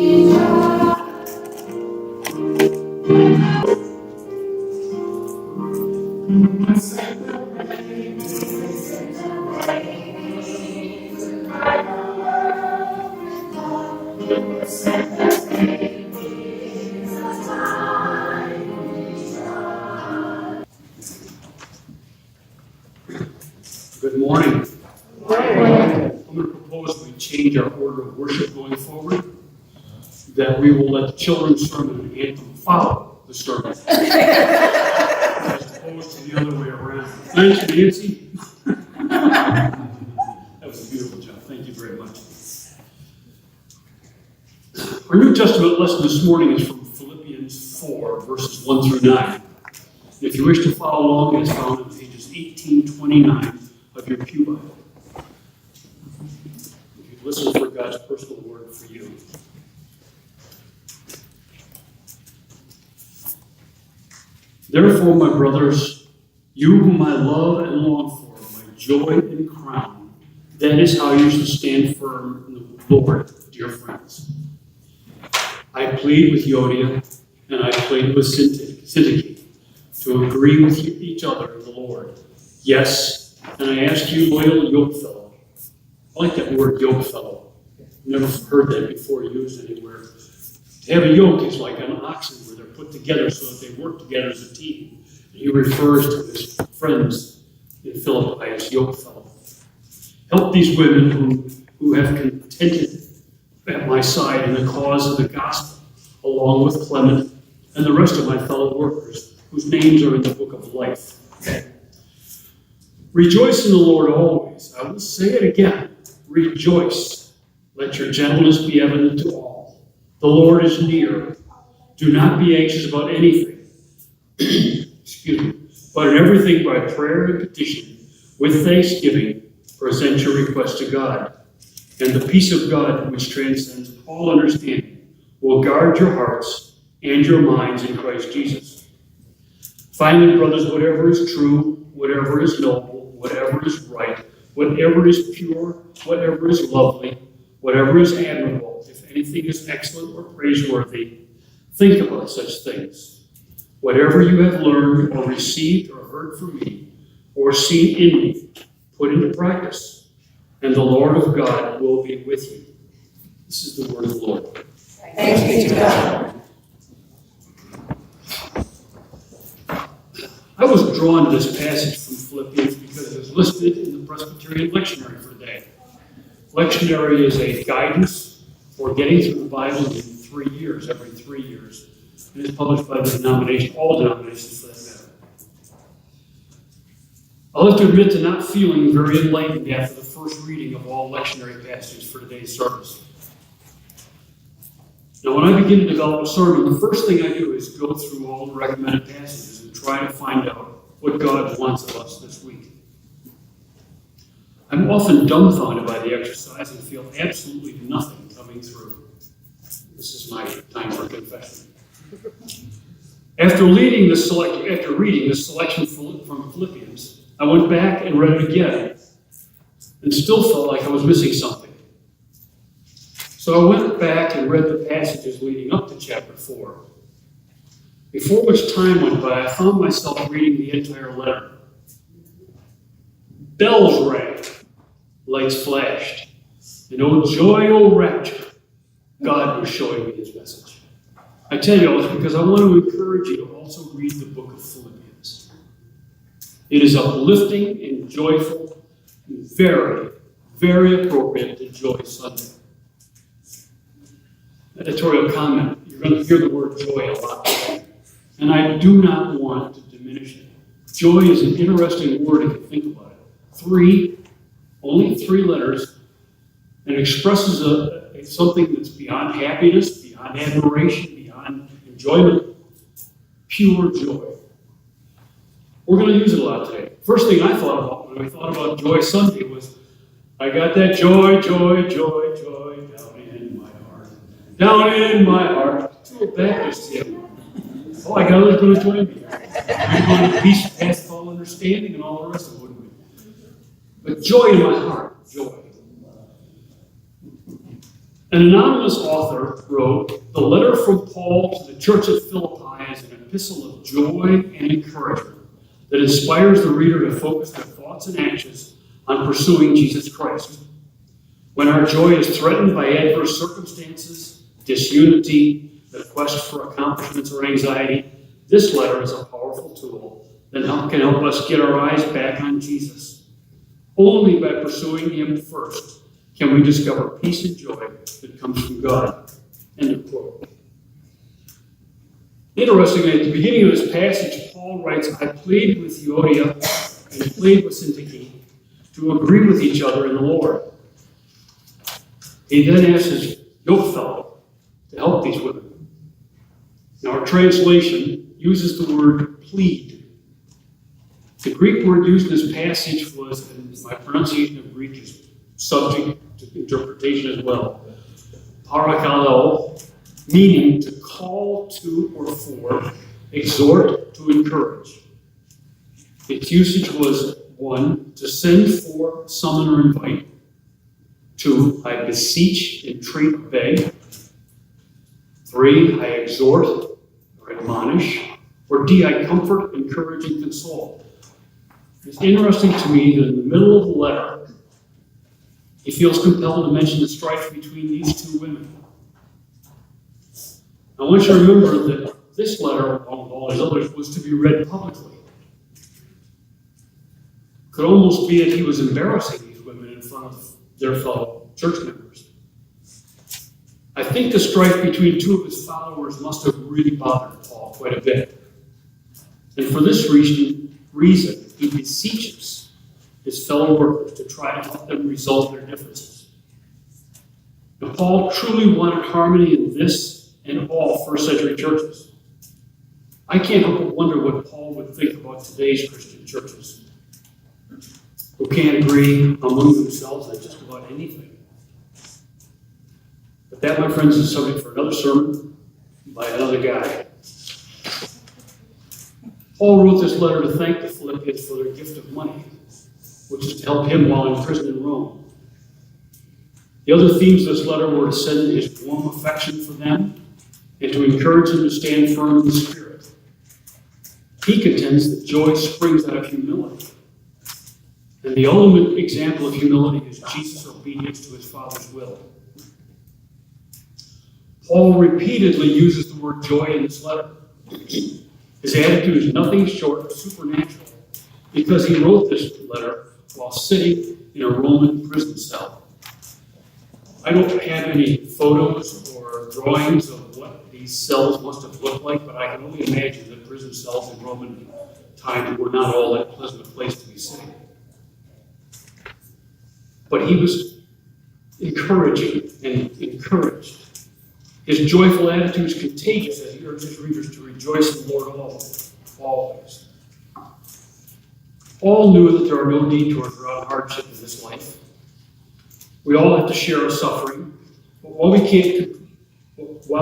Good morning. I'm going to propose we change our order of worship going forward, that we will let the children's sermon and anthem follow the sermon, as opposed to the other way around. Thank you, Nancy. That was a beautiful job. Thank you very much. Our New Testament lesson this morning is from Philiplians 4, verses 1 through 9. If you wish to follow along, it is found on pages 1829 of your pew Bible. If you listen for God's personal word for you. Therefore, my brothers, you whom I love and long for, my joy and crown, that is how you should stand firm in the Lord, dear friends. I plead with Euodia, and I plead with Syntyche, to agree with each other in the Lord. Yes, and I ask you, loyal yokefellow. I like that word, yokefellow. I've never heard that before used anywhere. To have a yoke is like an oxen where they're put together so that they work together as a team. And he refers to his friends in Philippi as yokefellow. Help these women who have contended at my side in the cause of the gospel, along with Clement and the rest of my fellow workers, whose names are in the book of life. Rejoice in the Lord always. I will say it again. Rejoice. Let your gentleness be evident to all. The Lord is near. Do not be anxious about anything. Excuse me. But in everything by prayer and petition, with thanksgiving, present your request to God. And the peace of God, which transcends all understanding, will guard your hearts and your minds in Christ Jesus. Finally, brothers, whatever is true, whatever is noble, whatever is right, whatever is pure, whatever is lovely, whatever is admirable, if anything is excellent or praiseworthy, think about such things. Whatever you have learned or received or heard from me or seen in me, put into practice, and the Lord of God will be with you. This is the word of the Lord. Thanks be to God. I was drawn to this passage from Philippians because it was listed in the Presbyterian lectionary for the day. Lectionary is a guidance for getting through the Bible in 3 years, every 3 years. It is published by the denomination, all denominations for that matter. I'll have to admit to not feeling very enlightened after the first reading of all lectionary passages for today's service. Now, when I begin to develop a sermon, the first thing I do is go through all the recommended passages and try to find out what God wants of us this week. I'm often dumbfounded by the exercise and feel absolutely nothing coming through. This is my time for confession. After reading the selection from Philippians, I went back and read it again and still felt like I was missing something. So I went back and read the passages leading up to chapter 4. Before which time went by, I found myself reading the entire letter. Bells rang, lights flashed, and oh joy, oh rapture, God was showing me his message. I tell you all this because I want to encourage you to also read the book of Philippians. It is uplifting and joyful and very, very appropriate to Joy Sunday. Editorial comment, you're going to hear the word joy a lot today, and I do not want to diminish it. Joy is an interesting word if you think about it. Only three letters, and expresses something that's beyond happiness, beyond admiration, beyond enjoyment, pure joy. We're going to use it a lot today. First thing I thought about when I thought about Joy Sunday was, I got that joy, joy, joy, joy down in my heart. Down in my heart. It's a little Baptist hymn. Oh, I got it going to join me. I'm going to peace past all understanding and all the rest of it, wouldn't we? But joy in my heart, joy. An anonymous author wrote, "The letter from Paul to the church at Philippi is an epistle of joy and encouragement that inspires the reader to focus their thoughts and actions on pursuing Jesus Christ. When our joy is threatened by adverse circumstances, disunity, the quest for accomplishments, or anxiety, this letter is a powerful tool that can help us get our eyes back on Jesus. Only by pursuing Him first can we discover peace and joy that comes from God." End of quote. Interestingly, at the beginning of this passage, Paul writes, "I plead with Euodia and plead with Syntyche to agree with each other in the Lord." He then asks his yokefellow to help these women. Now, our translation uses the word plead. The Greek word used in this passage was, and my pronunciation of Greek is subject to interpretation as well, parakaleo, meaning to call to or for, exhort to encourage. Its usage was 1, to send for, summon, or invite. 2, I beseech, entreat, beg. 3, I exhort or admonish. Or D, I comfort, encourage, and console. It's interesting to me that in the middle of the letter, he feels compelled to mention the strife between these two women. I want you to remember that this letter, along with all his others, was to be read publicly. Could almost be that he was embarrassing these women in front of their fellow church members. I think the strife between two of his followers must have really bothered Paul quite a bit. And for this reason, he beseeches his fellow workers to try to help them resolve their differences. Now, Paul truly wanted harmony in this and all first century churches. I can't help but wonder what Paul would think about today's Christian churches, who can't agree among themselves on just about anything. But that, my friends, is a subject for another sermon by another guy. Paul wrote this letter to thank the Philippians for their gift of money, which is to help him while in prison in Rome. The other themes of this letter were to send his warm affection for them and to encourage them to stand firm in the Spirit. He contends that joy springs out of humility. And the ultimate example of humility is Jesus' obedience to his Father's will. Paul repeatedly uses the word joy in this letter. His attitude is nothing short of supernatural, because he wrote this letter while sitting in a Roman prison cell. I don't have any photos or drawings of what these cells must have looked like, but I can only imagine that prison cells in Roman times were not all that pleasant a place to be sitting. But he was encouraging and encouraged. His joyful attitude is contagious as he urges readers to rejoice in the Lord always. Paul knew that there are no detours around hardship in this life. We all have to share our suffering, but while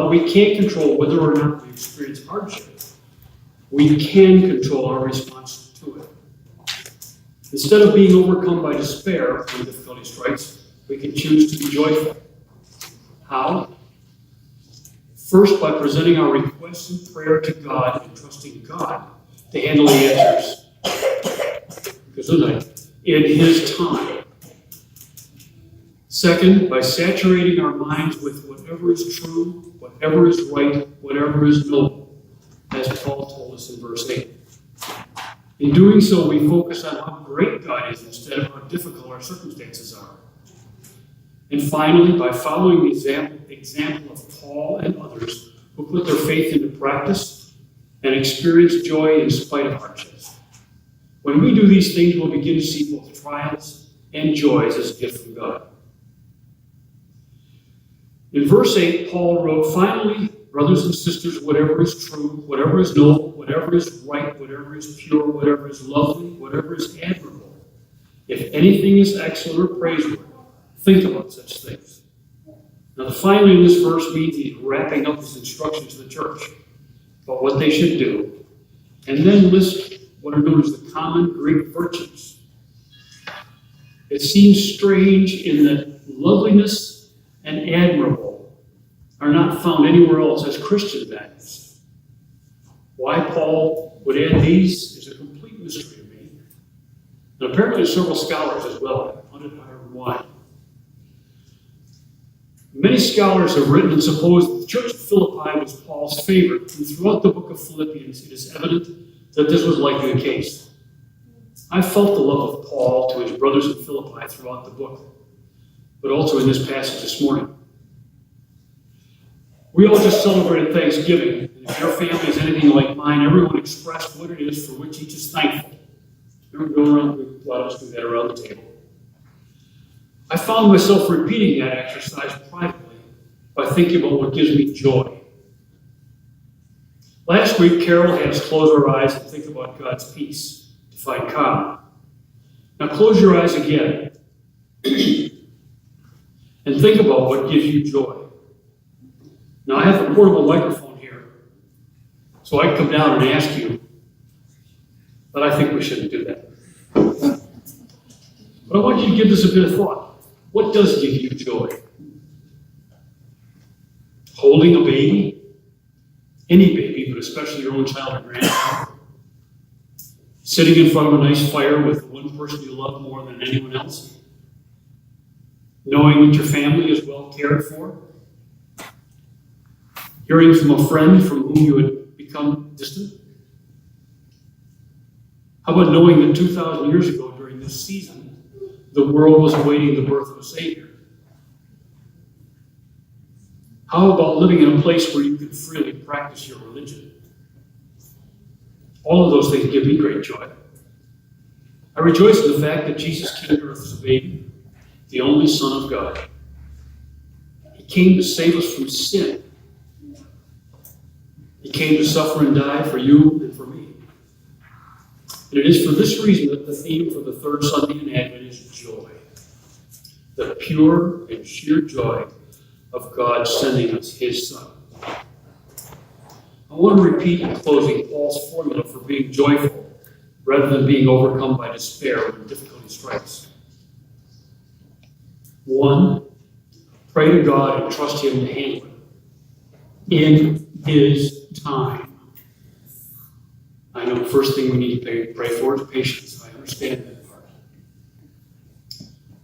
we can't control whether or not we experience hardship, we can control our response to it. Instead of being overcome by despair when difficulty strikes, we can choose to be joyful. How? First, by presenting our requests in prayer to God and trusting God to handle the answers. Because in His time. Second, by saturating our minds with whatever is true, whatever is right, whatever is noble, as Paul told us in verse 8. In doing so, we focus on how great God is instead of how difficult our circumstances are. And finally, by following the example of Paul and others who put their faith into practice and experience joy in spite of hardships. When we do these things, we'll begin to see both trials and joys as a gift from God. In verse 8, Paul wrote, "Finally, brothers and sisters, whatever is true, whatever is noble, whatever is right, whatever is pure, whatever is lovely, whatever is admirable, if anything is excellent or praiseworthy, think about such things." Now, the finally in this verse means he's wrapping up his instructions to the church about what they should do, and then lists what are known as the common Greek virtues. It seems strange in that loveliness and admirable are not found anywhere else as Christian values. Why Paul would add these is a complete mystery to me. And apparently several scholars as well have wondered why. Many scholars have written and suppose that the church of Philippi was Paul's favorite, and throughout the book of Philippians it is evident that this was likely the case. I felt the love of Paul to his brothers in Philippi throughout the book, but also in this passage this morning. We all just celebrated Thanksgiving, and if your family is anything like mine, everyone expressed what it is for which each is thankful. Remember, a lot of us do that around the table. I found myself repeating that exercise privately by thinking about what gives me joy. Last week, Carol had us close our eyes and think about God's peace to find calm. Now close your eyes again and think about what gives you joy. Now I have a portable microphone here, so I can come down and ask you, but I think we shouldn't do that. But I want you to give this a bit of thought. What does give you joy? Holding a baby? Any baby, but especially your own child or grandchild. Sitting in front of a nice fire with the one person you love more than anyone else. Knowing that your family is well cared for. Hearing from a friend from whom you had become distant. How about knowing that 2,000 years ago during this season, the world was awaiting the birth of a Savior? How about living in a place where you can freely practice your religion? All of those things give me great joy. I rejoice in the fact that Jesus came to earth as a baby, the only Son of God. He came to save us from sin. He came to suffer and die for you and for me. And it is for this reason that the theme for the third Sunday in Advent is joy. The pure and sheer joy of God sending us His Son. I want to repeat in closing Paul's formula for being joyful rather than being overcome by despair when difficulty strikes. 1, pray to God and trust Him to handle it in His time. I know the first thing we need to pray for is patience. I understand that part.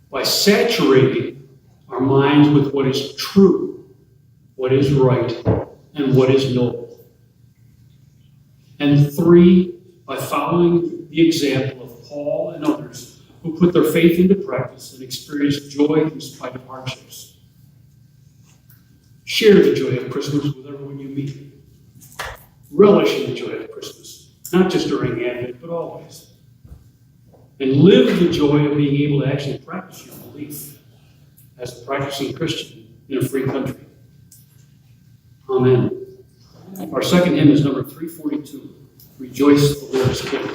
By saturating our minds with what is true, what is right, and what is noble. And 3, by following the example of Paul and others who put their faith into practice and experienced joy in spite of hardships. Share the joy of Christmas with everyone you meet. Relish in the joy of Christmas, not just during Advent, but always. And live the joy of being able to actually practice your belief as a practicing Christian in a free country. Amen. Our second hymn is number 342, Rejoice, the Lord is King.